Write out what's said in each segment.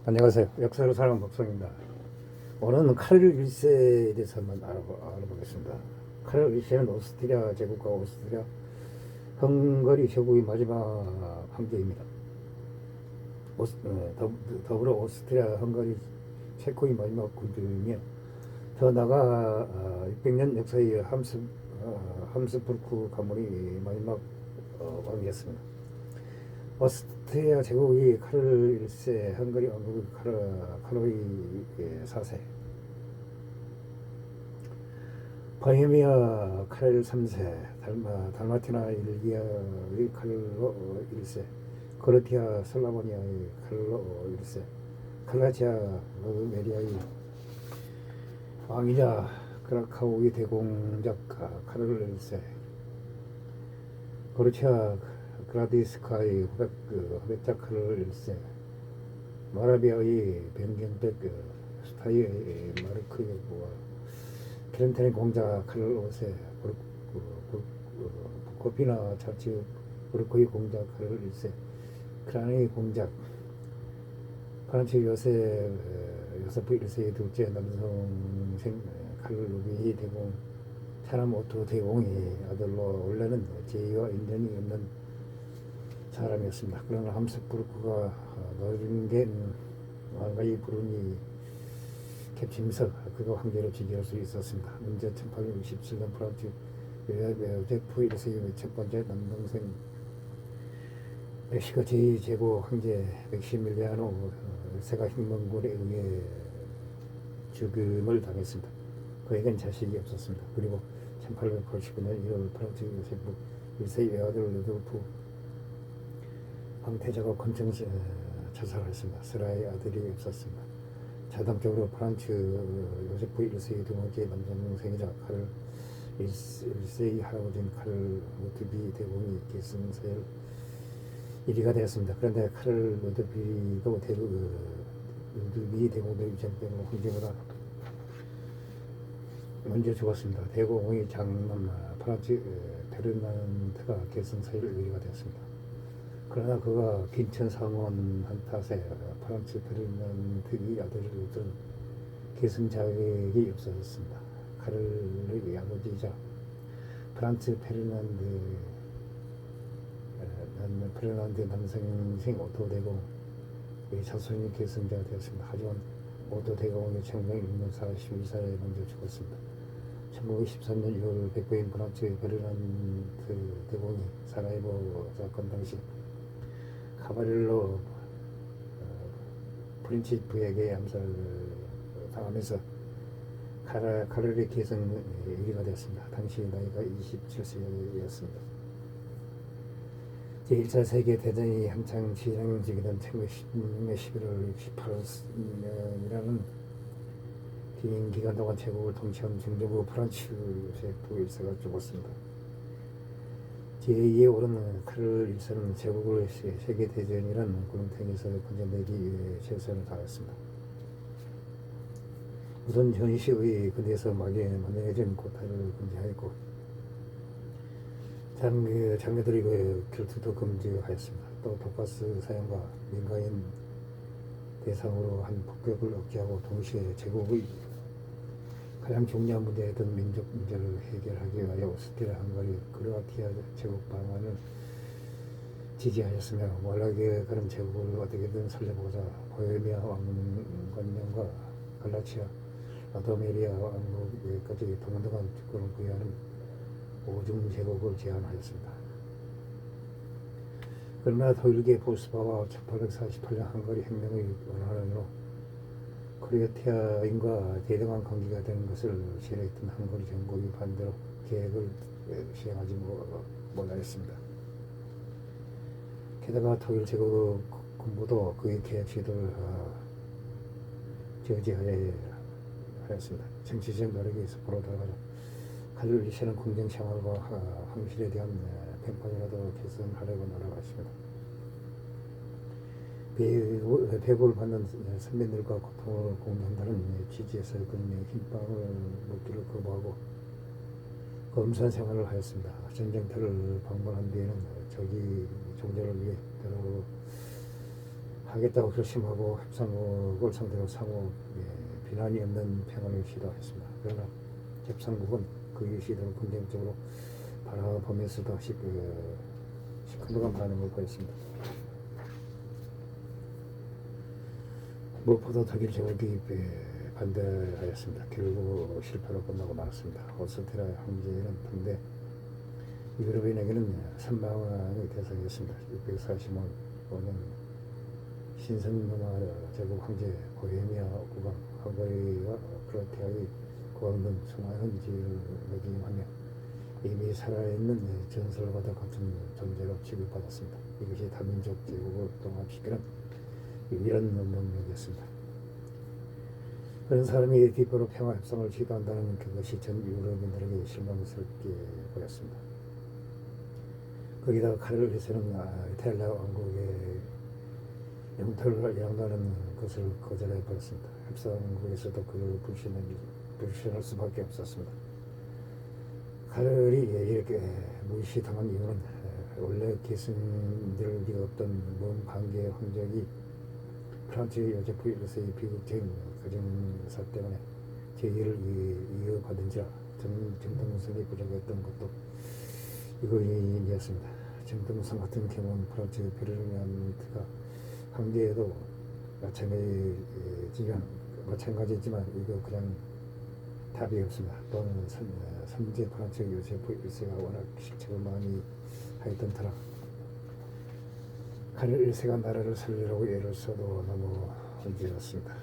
안녕하세요. 역사로 사는 법성입니다. 오늘은 카를 1세에 대해서 한번 알아보겠습니다. 카를 1세는 오스트리아 제국과 오스트리아 헝가리 제국의 마지막 황제입니다. 더불어 오스트리아 헝가리 체코의 마지막 군주이며 더 나아가 600년 역사의 함스부르크 가문의 마지막 왕이었습니다. 오스트리아 제국의 카를 1세, 헝가리 왕국의 카로이 4세, 보헤미아 카를 3세, 달마티나 일기아의 칼로 1세, 크로티아 슬라보니아의 칼로 1세, 칼라치아 메리아의 왕이자 크라카우의 대공작 카를 1세, 고르치아 그라디스카의 후백작 카를 1세, 모라비아의 변경백 스타이의 마르크와 트렌텐의 공작 카를 5세, 부코피나 차치 부르코의 공작 카를 1세, 크라네의 공작 프란츠 요세프 1세의 둘째 남성생 칼루비의 대공 차남 오토 대공의 아들로 원래는 제의와 인연이 없는 사람이었습니다. 그러나 함스부르크가 노린겐 왕가의 부르니 캡치면서 그가 황제로 즉위할 수 있었습니다. 문제 1867년 프란츠 요제프 1세의 첫 번째 남동생 멕시코 제2제국 황제 맥시밀리아노 세가 혁명군에 의해 죽음을 당했습니다. 그에겐 자식이 없었습니다. 그리고 1889년 1월 프란츠 요세프 1세의 외아들 루돌프 황태자가 권총 자살했습니다. 스라의 아들이 없었습니다. 자동적으로 프란츠 요세프 1세의 두 번째 남동생이자 카를 1세의 할아버지인 카를 루드비 대공이 계승서열 1위가 되었습니다. 그런데 카를 루드비도 루드비 대공의 위장 때문에 황제보다 먼저 죽었습니다. 대공의 장남 프란츠 페르난드가 계승서열 1위가 되었습니다. 그러나 그가 빈천 상원한 탓에 프란츠 페르난드의 아들을 둔 계승 자격이 없어졌습니다. 카를의 아버지이자 프란츠 페르난드 남성생 오토 대공의 자손이 계승자가 되었습니다. 하지만 오토 대공의 청명일년 42살에 먼저 죽었습니다. 1913년 6월 백부인 프란츠 페르난드 대공이 사라예보 사건 당시 카바렐로 프린치프에게 암살당하면서 카를의 계승 1위가 되었습니다. 당시 나이가 27세였습니다. 제1차 세계대전이 한창 진행 중이던 1916년 11월 68년이라는 긴 기간 동안 제국을 통치한 중정부 프란츠 요세프 1세가 죽었습니다. 제2에 오른 카를 1세는 제국을 세계대전이라는 구름탱이에서 건져내기 위해 최선을 다했습니다. 우선 전시의 근대에서 만연해진 고타를 금지하였고 장교들이 결투도 금지하였습니다. 또 독가스 사용과 민간인 대상으로 한 폭격을 억제하고 동시에 제국의 가장 중요한 문제였던 민족 문제를 해결하기 위하여 오스트리아 헝가리 크로아티아 제국 방안을 지지하였으며 원래 그런 제국을 어떻게든 살려보자 보헤미아 왕권령과 갈라치아 라도메리아 왕국에까지 동등한 주권을 부여하는 오중 제국을 제안하였습니다. 그러나 독일계 보스바와 1848년 헝가리 혁명의 원한으로 크로아티아인과 대등한 관계가 되는 것을 싫어했던 헝가리 정부의 반대로 계획을 시행하지 못하였습니다. 게다가 독일 제국 군부도 그의 계획 시도를 저지하였습니다. 정치적 노력이 섣부로 들어가서 카를 1세는 궁정 생활과 황실에 대한 평판이라도 개선하려고 노력했습니다. 배고를 받는 선배들과 고통을 공유한다는 취지에서 그는 흰빵을 먹기를 거부하고 검산 생활을 하였습니다. 전쟁터를 방문한 뒤에는 적이 종전을 위해 하겠다고 결심하고 협상국을 상대로 상호 비난이 없는 평화를 시도했습니다. 그러나 협상국은 그 시도를 긍정적으로 바라보면서도 시큰둥한 반응을 보였습니다. 무엇보다 독일 제국 개입에 반대하였습니다. 결국 실패로 끝나고 말았습니다. 오스트리아 황제는 당대 유럽인에게는 선망의 대상이었습니다. 645년 신성로마 제국 황제 보헤미아 국왕 헝가리와 크로아티아의 국왕 등 수많은 지위를 매김하며 이미 살아있는 전설과도 같은 존재로 취급받았습니다. 이것이 다민족 제국을 통합시키는 유일한 능력이었습니다. 그런 사람이 뒷부로 평화 협상을 시도한다는 그것이 전 유럽인들에게 실망스럽게 보였습니다. 거기다가 칼을 내세는 이탈리아 왕국의 영토를 양도하는 것을 거절해 버렸습니다. 협상국에서도 그를 불신할 수밖에 없었습니다. 칼이 이렇게 무시당한 이유는 원래 계승될 리가 없던 먼 관계의 흔적이 프란츠 요제프 1세의 비극적인 가정사 때문에 제의를 이어받은지라 정통성이 부족했던 것도 이거이었습니다. 정통성 같은 경우는 프란츠 베르디난트가 황제에도 마찬가지지만 이거 그냥 답이 없습니다. 또한 선제 프란츠 요제프 1세가 워낙 실책을 많이 하였던 터라 카를 1세가 나라를 살리려고 애를 써도 너무 언제였습니다.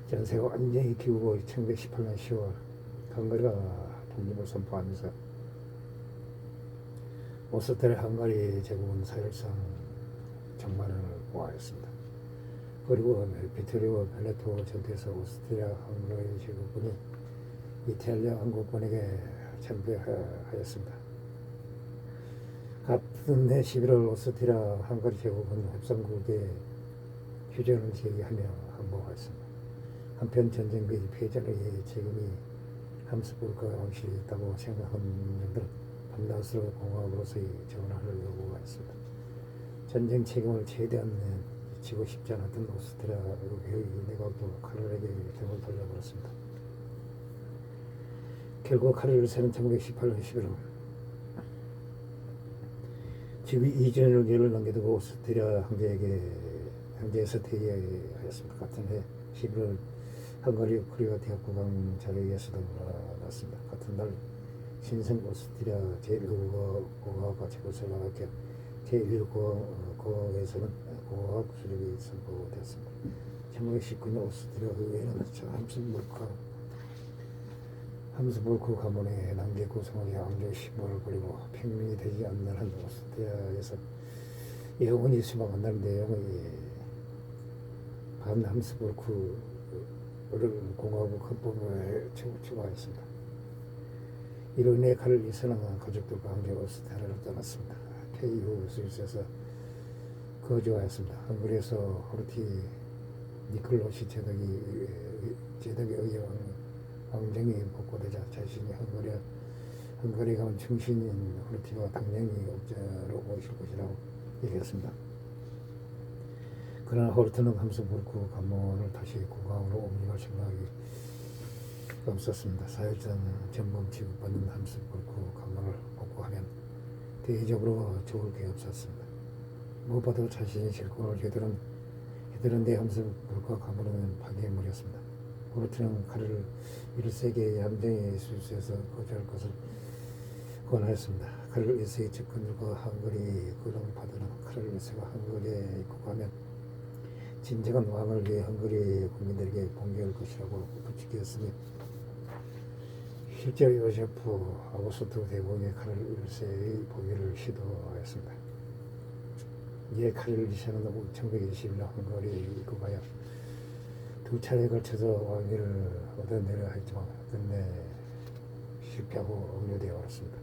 전세가 완전히 기우고 1918년 10월 헝가리가 독립을 선포하면서 오스트리아 헝가리 제국은 사실상 정말을 고하였습니다. 그리고 비토리오 베네토 전투에서 오스트리아 헝가리 제국군이 이탈리아 왕국군에게 참배하였습니다. 같은 해 11월 오스트리아 헝가리 제국은 협상국에 휴전을 제기하며 항복하였습니다. 한편 전쟁의 패전의 책임이 함스부르크 왕실이 있다고 생각한 민족들은 밤낮으로 공화국으로서의 전환을 요구하였습니다. 전쟁 책임을 최대한 지고 싶지 않았던 오스트리아 의회의 내각도 카를에게 등을 돌려버렸습니다. 결국 카를 1세는 1918년 11월 지위 이전을 기회를 남겨두고 오스트리아 황제에서 퇴위하였습니다. 같은 해 11월 헝가리 크로아티아 국왕 자리에서도 몰아났습니다. 같은 날 신생 오스트리아 제1공화국과 체코슬로바키아 제1공화국에서는 공화국 수립이 선포되었습니다. 1919년 오스트리아 의회는 함스부르크 가문의 남계 구성원이 왕조 신분을 버리고 평민이 되지 않는 한 오스트리아에서 영원히 수망한다는 내용의 반 함스부르크를 공화국 헌법에 추가하였습니다. 이로 인해 칼을 이선한 가족들과 함께 오스트리아를 떠났습니다. 퇴위 후 스위스에서 거주하였습니다. 헝가리에서 호르티 니콜로시 제독에 의해 왕정이 복고되자 자신이 헝가리 가문 충신인 호르티와 당연히 옥자로 오실 것이라고 얘기했습니다. 그러나 호르트는 함스부르크 가문을 다시 국왕으로 옮겨갈 생각이 없었습니다. 사회적 전범 취급받는 함스부르크 가문을 복구하면 대외적으로 좋을 게 없었습니다. 무엇보다도 자신이 실권을 휘두른데 함스부르크 가문은 파괴해버렸습니다. 호르트는 카를 1세기의 함정의 스위스에서 거주할 것을 권하였습니다. 카를 1세의 측근들과 헝가리 구동파들은 카를 1세가 헝가리에 입국하면 진정한 왕을 위해 헝가리 국민들에게 공개할 것이라고 부추겼으며 실제로 요제프 아우구스투 대공의 카를 1세의 포기를 시도하였습니다. 이에 카를 2세는 1921년 헝가리에 입국하여 두 차례에 걸쳐서 왕위를 얻어내려 했지만 끝내 실패하고 억류되어 버렸습니다.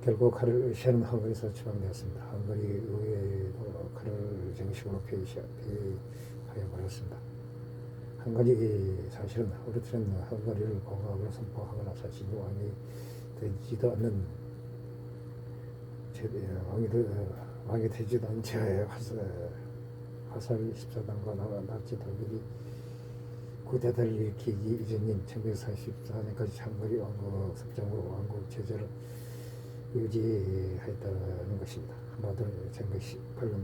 결국 카를 1세는 헝가리에서 추방되었습니다. 헝가리 의회도 카를 정식으로 폐위하여 버렸습니다. 한 가지 사실은 호르트는 헝가리를 공화국으로 선포하거나 자신이 왕이 되지도 않는 왕이 왕이 되지도 않자 화살 24단과 나치 독일이 구대다를 일으키기 이전인 1944년까지 장거리 왕국 섭정으로 왕국 체제를 유지했다는 것입니다. 한마디로 1918년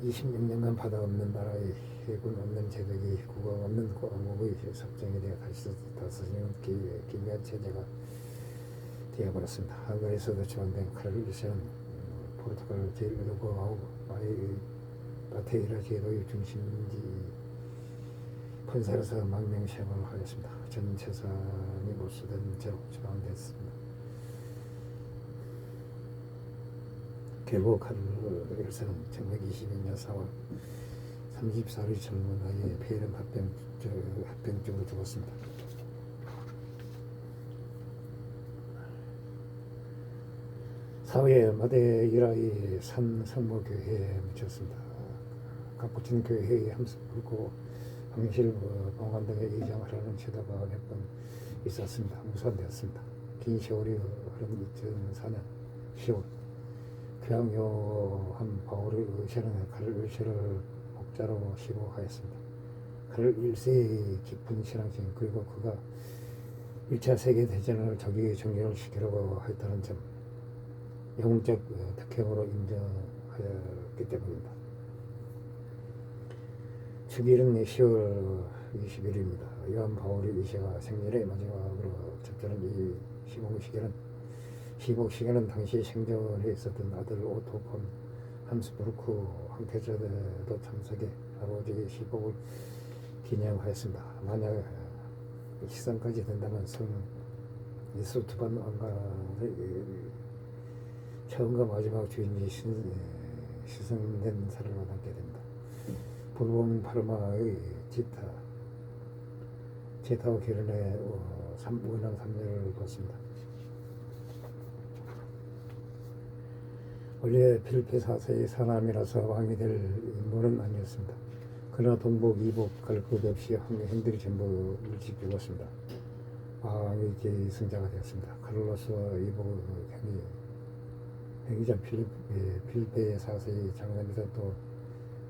26년간 바다 없는 나라의 해군 없는 제독이 국왕 없는 왕국의 섭정에 대해 다스리는 기묘한 체제가 되어버렸습니다. 한글에서도 지원된 카를 1세는 포르투갈 제1로고하고 마테이라 제도의 중심지 폰사르사 망명시험을 하였습니다. 전 재산이 몰수된 채로 처방됐습니다. 결국 카를 1세는 1922년 4월 34일 젊은 나이에 폐렴 합병증으로 죽었습니다. 사회 마데이라의 산 성모교회에 묻혔습니다. 카푸친 교회의 함습불고 황실 봉안 등의 의장하라는 제도가 몇 번 있었습니다. 무산되었습니다. 긴 세월이 흐른 2004년 10월 교황요한 바울의 의세는 카를 1세를 목자로 시고하였습니다. 카를 1세의 깊은 신앙심 그리고 그가 1차 세계대전을 적의 정리를 시키려고 했다는 점 영웅적 특혜으로 인정하였기 때문입니다. 주기일은 10월 20일입니다. 요한 바울의 이세가 생일의 마지막으로 접전한 이 시복시계는 당시 생전에 있었던 아들 오토 폰 함스부르크 황태자도 참석해 아버지의 시복을 기념하였습니다. 만약 시상까지 된다면 성 이스투반 왕가의 처음과 마지막 주인이 시선된 사람을 남게 됩니다. 불봉 파르마의 제타와 결혼해 우연한 3년을 거습니다. 원래 필리핀 4세의 사남이라서 왕이 될 인물은 아니었습니다. 그러나 동복, 이복, 갈 것 없이 행들이 전부 일찍 죽었습니다. 왕의 계승자가 되었습니다. 카를로스와 이복 행위자 필리페 4세의 장남이자 또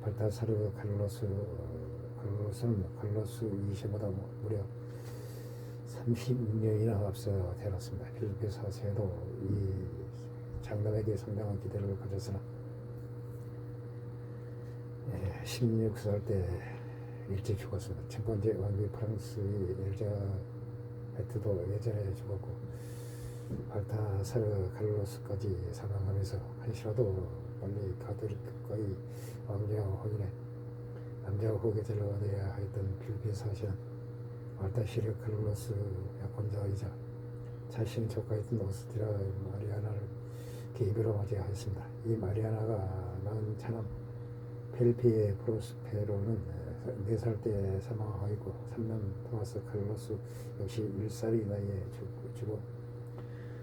발타사르 칼로스는 칼로스 2세보다 무려 36년이나 앞서 태어났습니다. 필리페 4세도 이 장남에게 상당한 기대를 가졌으나 16살 때 일찍 죽었습니다. 첫 번째 왕비 프랑스의 엘자베트도 예전에 죽었고 발타사르 칼로스까지 사망하면서 한시라도 빨리 가톨릭과의 왕자와 확인해 남자와 후계자를 얻어야 했던 필리핀 사실은 발타시르 칼로스 약혼자이자 자신의 조카였던 오스트리아 마리아나를 계비로 맞이하였습니다. 이 마리아나가 낳은 차남 펠피의 프로스페로는 4살 때 사망하였고 3년 토마스 칼로스 역시 1살의 나이에 죽어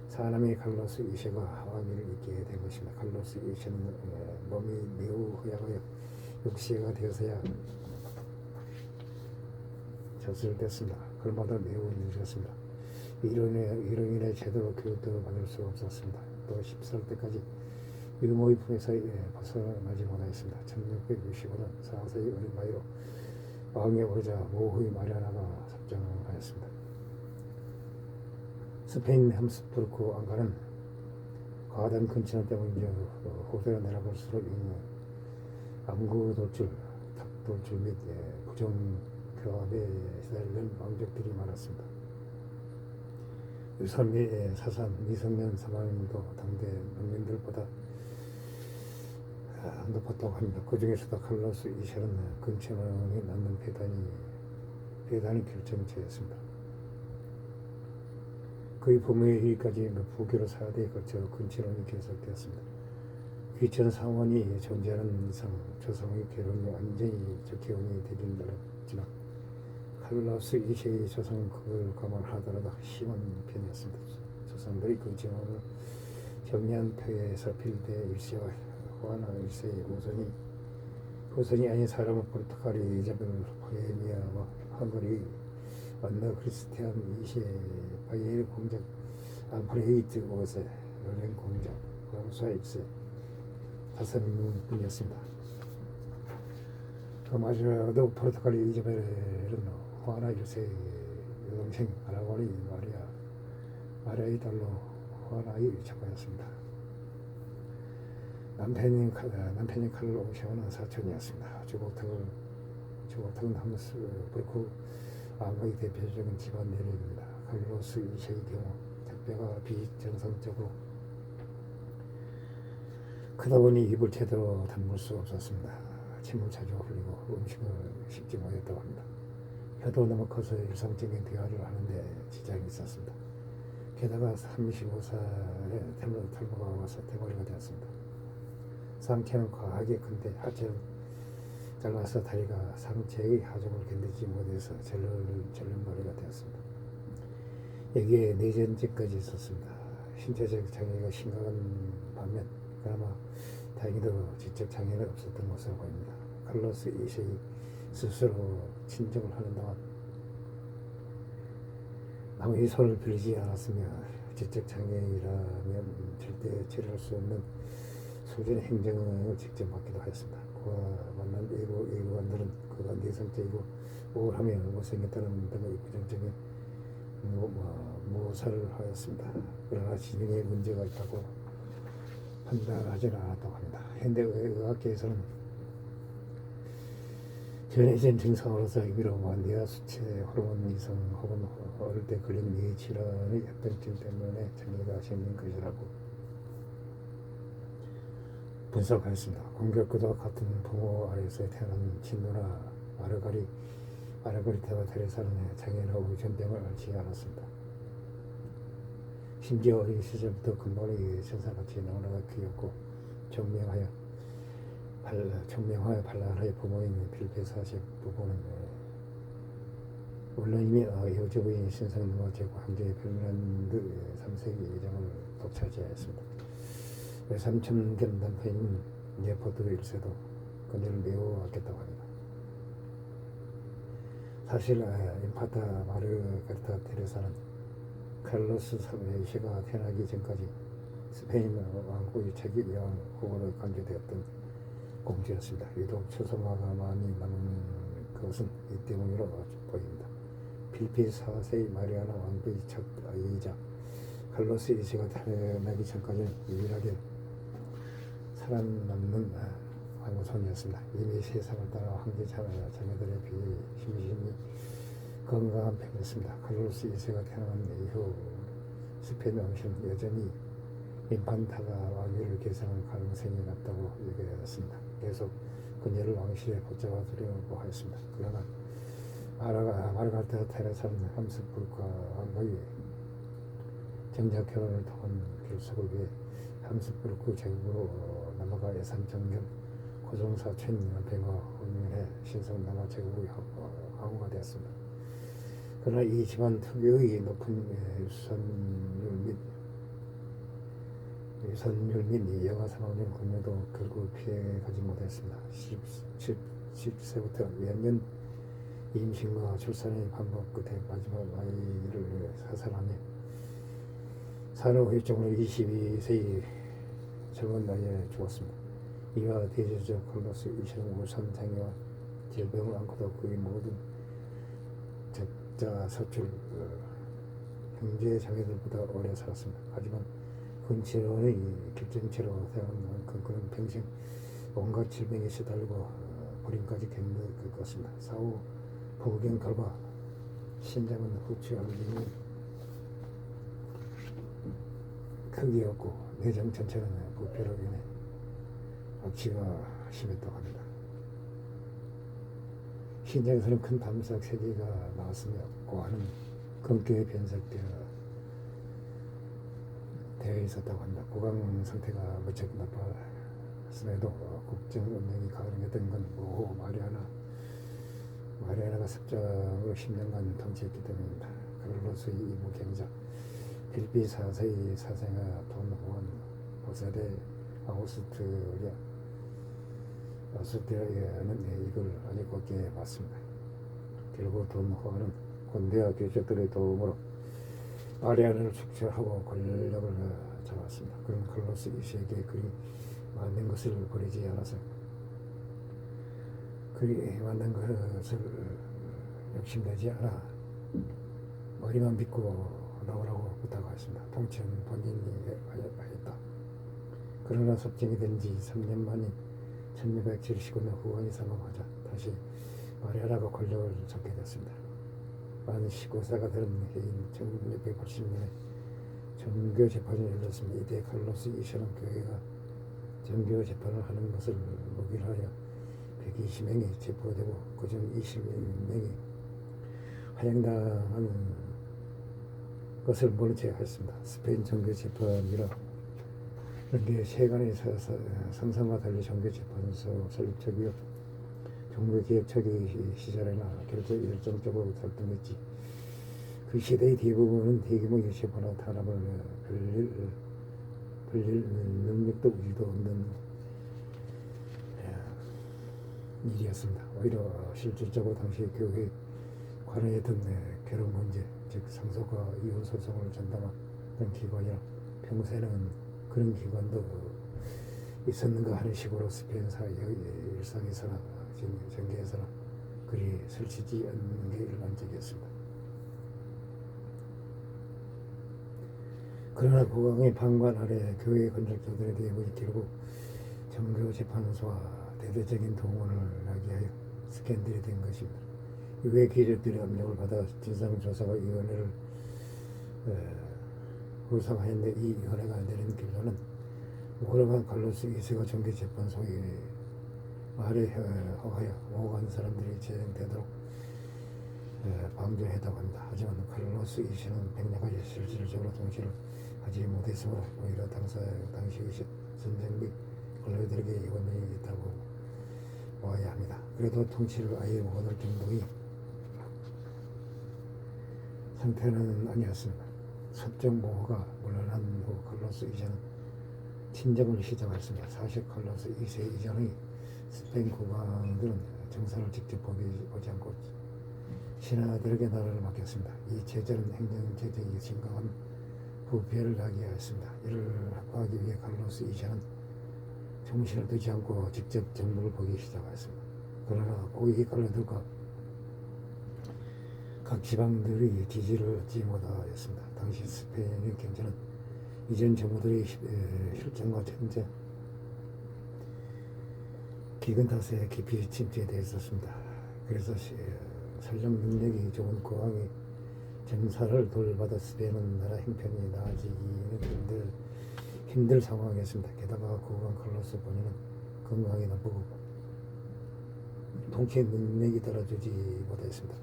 사남의 칼로스 2세가 왕위를 잇게 된 것입니다. 칼로스 2세는 몸이 매우 허약하여 6세가 되어서야 젖을 뗐습니다. 그러마다 매우 늙었습니다. 이로 인해 제대로 교육도 받을 수 없었습니다. 또 10살 때까지 유모의 품에서 벗어나지 못하였습니다. 1665년 4세의 어린 나이로 왕에 오르자 모후의 마리아나가 섭정하였습니다. 스페인 함스부르크 왕가는 과다한 근친혼 때문인지 호세로 내려갈수록 암구 돌출, 탑돌출 및 부정교합에 시달리는 왕족들이 많았습니다. 유산의 사산, 미성년 사망률도 당대 농민들보다 높았다고 합니다. 그 중에서도 칼로스 2세는 근친혼이 낳는 배단이 결정체였습니다. 그의 부모의 일까지 부교로 4대에 걸쳐 근친혼이 계속되었습니다. 귀천 상원이 존재하는 이상 조상의 결혼이 완전히 적개혼이 되긴 어렵지만 칼로스 2세의 조상은 그걸 감안하더라도 심한 편이었습니다. 조상들이 근친혼을 정리한 터에서 필리페 1세와 호아나 1세의 후손이 아닌 사람은 포르투갈의 이자벨 포에미아와 헝가리 안나 크리스티안 2세 바이에르 공작 암프레이트 5세 로렌 공작, 프랑스와 일세 5명뿐이었습니다. 그마저도 포르투갈의 이자벨은 후아나 1세의 여동생 아라고니 마리아의 딸로 후아나의 자가였습니다. 남편인 칼로 오시오는 사촌이었습니다. 주고택은 하무스부르크 아마의 대표적인 집안 내력입니다. 칼로스 2세의 경우 택배가 비정상적으로 크다 보니 입을 제대로 다물 수 없었습니다. 침을 자주 흘리고 음식을 씹지 못했다고 합니다. 혀도 너무 커서 일상적인 대화를 하는데 지장이 있었습니다. 게다가 35살에 탈모가 와서 대머리가 되었습니다. 상체는 과하게 큰데 하체는 짧아서 다리가 상체의 하중을 견디지 못해서 절름머리가 되었습니다. 여기에 내전제까지 있었습니다. 신체적 장애가 심각한 반면 그나마 다행히도 지적 장애는 없었던 것으로 보입니다. 칼로스 2세의 스스로 친정을 하는 동안 남의 손을 빌리지 않았으며 지적 장애이라면 절대 처리할 수 없는 소진 행정을 직접 맡기도 하였습니다. 그와 만난 외교관들은 그가 내성적이고 우울하며 못생겼다는 등의 부정적인 모사를 하였습니다. 그러나 지능에 문제가 있다고 판단하지는 않았다고 합니다. 현대 의학계에서는 전해진 증상으로서 입이로만 뇌와 수체, 호르몬 이상 혹은 어릴 때 걸린 뇌 질환의 협병증 때문에 장애가 생긴 것이라고 분석하였습니다. 공격과 같은 부모 아래에서 태어난 친누나 마르가리타와 테레사는 장애나 우전병을 앓지 않았습니다. 심지어 어린 시절부터 근본의 천사같이 너무나 귀엽고 청명하여 발랄하여 부모인 필리페4세 부부는 물론 이미 여주부인 신성누와 제고 황제의 별미란드 3세의 예정을 독차지하였습니다. 삼촌겸 남편인 네포드 1세도 그녀를 매우 아꼈다고 합니다. 사실 인파타 마르가리타 테레사는 칼로스 3세가 태어나기 전까지 스페인 왕국의 차기 여왕 후보로 간주되었던 공주였습니다. 유독 초성화가 많이 남은 것은 이 때문이라고 보입니다. 필리페 4세의 마리아나 왕비의 첫 아이이자 칼로스 2세가 태어나기 전까지는 유일하게 살아남는 황후손이었습니다. 이미 세상을 따라 황제 자녀들에 비해 심신이 건강한 편이었습니다. 칼로스 2세가 태어난 이후 스페인 왕실은 여전히 인판타가 왕위를 계승할 가능성이 낮다고 얘기하였습니다. 계속 그녀를 왕실에 붙잡아 두려고 하였습니다. 그러나 마르가리타 테레사는 함스부르크와 왕과의 정작 결혼을 통한 결속을 위해 함스부르크 제국으로 넘어가 예산정경 고종사촌 남편과 혼인해 신성남아 제국의 황후가 되었습니다. 그러나 이 집안 특유의 높은 유선율 및 영아 상황인 그녀도 결국 피해가지 못했습니다. 10세부터 몇년 임신과 출산의 반복 끝에 마지막 아이를 사살하며 산후우울증으로 22세의 젊은 나이에 죽었습니다. 이와 대조적 칼로스 2세는 우선 장애와 질병을 안고도 그의 모든 적자 서출 형제 자매들보다 오래 살았습니다. 하지만 근치료의 결정체로 태어난 만큼 그는 평생 온갖 질병에 시달리고 불임까지 겪었습니다. 사후 부경 결과 신장은 후추 알갱이 크기였고 내장 전체는 부패로 인해 악취가 심했다고 합니다. 신장에서는 큰 담석 3개가 나왔으며 고아는 근교에 변색되어 있었다고 합니다. 구강 상태가 무척 나빴음에도 국정 운영이 가능했던 건 모호 마리아나가 습장으로 10년간 통치했기 때문입니다. 카를로스의 이모 경자 필리페 4세의 사생아 돈 후안 보사데 아우스트리아는 이걸 아주 곱게 봤습니다. 결국 돈 후안은 군대와 귀족들의 도움으로 마리아나를 축출하고 권력을 찾아왔습니다. 그런 칼로스 2세에게 그리 만든 것을 버리지 않아서 그리 만든 것을 욕심내지 않아 머리만 빗고 나오라고 부탁하였습니다. 통치는 본인이 하였다. 그러나 섭정이 된 지 3년 만인 1279년 후원이 사망하자 다시 말하라고 권력을 잡게 됐습니다. 만 19세가 된 해인 1680년에 정교 재판이 열렸습니다. 이때 칼로스 2세는 교회가 정교 재판을 하는 것을 묵인하여 120명이 체포되고 그중 21명이 화형당하는 것을 모른 채 했습니다. 스페인 정교 재판이라 그런데 세간의 상상과 달리 정교 재판소 설립 초기요 종교 개혁 초기 시절에나 열정적으로 활동했지. 그 시대의 대부분은 대규모 유치보나 탄압을 벌릴 능력도 우리도 없는 일이었습니다. 오히려 실질적으로 당시 교회 관여했던 결혼 문제, 즉 상속과 이혼 소송을 전담하던 기관이라 평소에는 그런 기관도 있었는가 하는 식으로 스페인 사회 일상에서나 정계에서나 그리 설치지 않는 게 일반적이었습니다. 그러나 국왕의 방관 아래 교회 건축자들에 대해 결국 정교 재판소와 대대적인 동원을 야기하여 스캔들이 된 것입니다. 이후에 기자들의 압력을 받아 진상조사위원회를 구성하였는데 이 위원회가 내린 결론은 오그라간 칼로스 2세가 정교재판소의 말에 허가하여 오간 사람들이 재생되도록 방조했다고 합니다. 하지만 칼로스 2세는 백년까지 실질적으로 통치를 하지 못했으므로 오히려 당시의 전쟁 및 권력들에게 원인이 있다고 봐야 합니다. 그래도 통치를 아예 못할 정도의 상태는 아니었습니다. 섭정 모호가 물러난 후 칼로스 2세는 친정을 시작했습니다. 사실 칼로스 2세 이전의 스페인 국왕들은 정사를 직접 보지 않고 신하들에게 나라를 맡겼습니다. 이 체제는 행정체제의 심각한 부패를 야기하였습니다. 이를 확보하기 위해 칼로스 2세는 정신을 두지 않고 직접 정부를 보기 시작했습니다. 그러나 고위 관료들과 각 지방들의 지지를 얻지 못하였습니다. 당시 스페인의 경제는 이전 정부들의 실정과 전쟁, 기근 탓에 깊이 침체되어 있었습니다. 그래서 설령 능력이 좋은 국왕이 정사를 돌받아 스페인은 나라 형편이 나아지기는 힘들 상황이었습니다. 게다가 국왕 칼로스 본인은 건강이 나쁘고 통치 능력이 따라주지 못했습니다.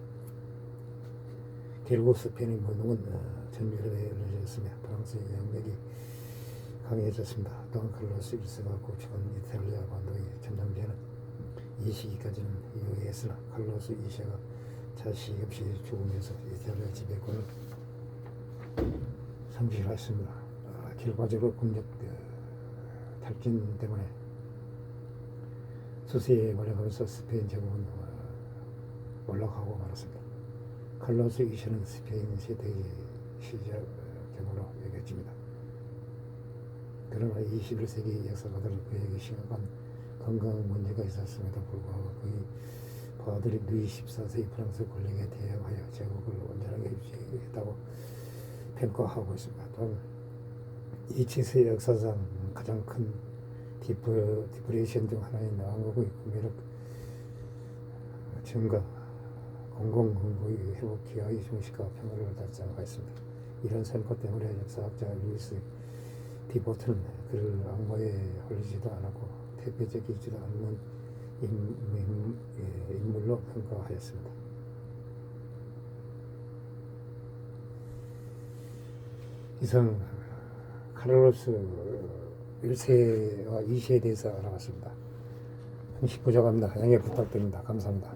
결국 스페인의 무능은 전멸에 이르렀으며 프랑스의 영역이 강해졌습니다. 또한 칼로스 1세가 구축한 이탈리아 반도의 점령제는 이 시기까지는 유효했으나 칼로스 2세가 자식 없이 죽으면서 이탈리아 지배권을 상실했습니다. 결과적으로 국력 탈진 때문에 수세에 몰려가면서 스페인 제국은 올라가고 말았습니다. 칼로스 2세는 스페인 세대의 시작점으로 여겨집니다. 그러나 21세기 역사가들은 그에게 심각한 건강 문제가 있었음에도 불구하고 그의 부하들이 루이 14세의 프랑스 권력에 대항하여 제국을 온전하게 유지했다고 평가하고 있습니다. 또한 이 치세 역사상 가장 큰 디프레이션 중 하나인 왕국의 구매력 증가, 공공근거의 회복 기하의 중시과 평화를 달성하였습니다. 이런 선거 때문에 역사학자 루이스 디보트는 그를 악마에 홀리지도 않았고 대표적이지도 않는 인물로 평가하였습니다. 이상 카를로스 1세와 2세에 대해서 알아봤습니다. 형식 부족합니다. 양해 부탁드립니다. 감사합니다.